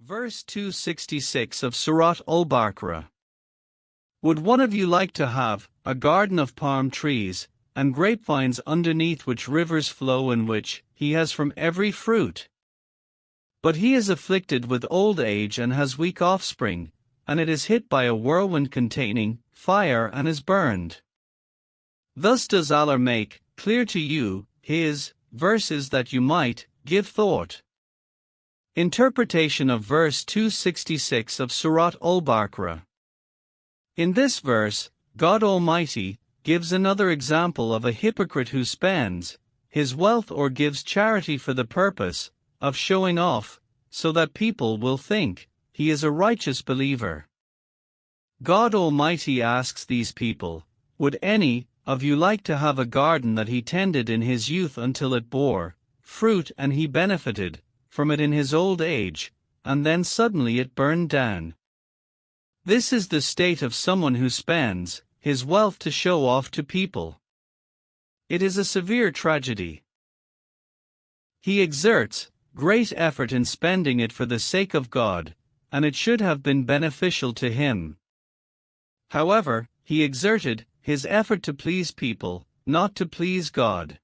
Verse 266 of Surat al-Baqarah. Would one of you like to have a garden of palm trees, and grapevines underneath which rivers flow, in which he has from every fruit? But he is afflicted with old age and has weak offspring, and it is hit by a whirlwind containing fire and is burned. Thus does Allah make clear to you His verses that you might give thought. Interpretation of verse 266 of Surat al-Baqarah. In this verse, God Almighty gives another example of a hypocrite who spends his wealth or gives charity for the purpose of showing off, so that people will think he is a righteous believer. God Almighty asks these people, would any of you like to have a garden that he tended in his youth until it bore fruit and he benefited from it in his old age, and then suddenly it burned down? This is the state of someone who spends his wealth to show off to people. It is a severe tragedy. He exerts great effort in spending it for the sake of God, and it should have been beneficial to him. However, he exerted his effort to please people, not to please God.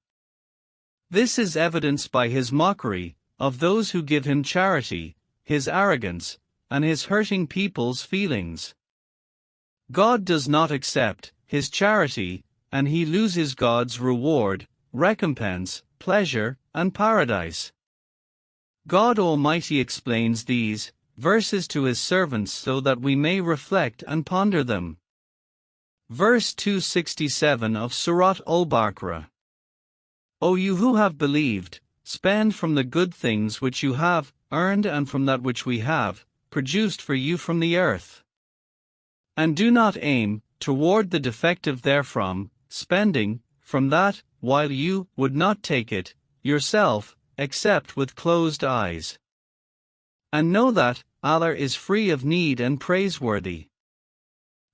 This is evidenced by his mockery of those who give him charity, his arrogance, and his hurting people's feelings. God does not accept his charity, and he loses God's reward, recompense, pleasure, and paradise. God Almighty explains these verses to his servants so that we may reflect and ponder them. Verse 267 of Surat al-Baqarah. O you who have believed, spend from the good things which you have earned and from that which we have produced for you from the earth. And do not aim toward the defective therefrom, spending from that, while you would not take it yourself, except with closed eyes. And know that Allah is free of need and praiseworthy.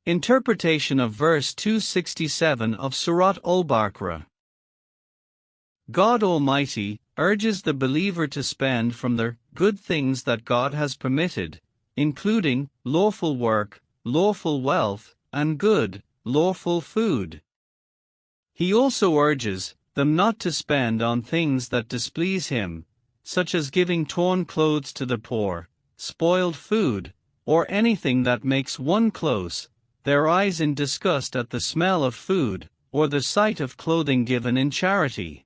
Interpretation of verse 267 of Surat al-Baqarah. God Almighty urges the believer to spend from the good things that God has permitted, including lawful work, lawful wealth, and good, lawful food. He also urges them not to spend on things that displease him, such as giving torn clothes to the poor, spoiled food, or anything that makes one close their eyes in disgust at the smell of food, or the sight of clothing given in charity.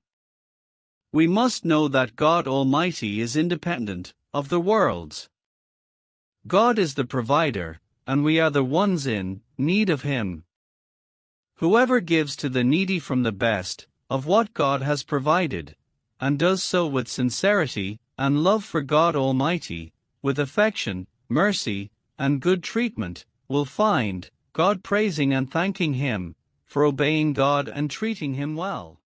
We must know that God Almighty is independent of the worlds. God is the provider, and we are the ones in need of Him. Whoever gives to the needy from the best of what God has provided, and does so with sincerity and love for God Almighty, with affection, mercy, and good treatment, will find God praising and thanking Him for obeying God and treating Him well.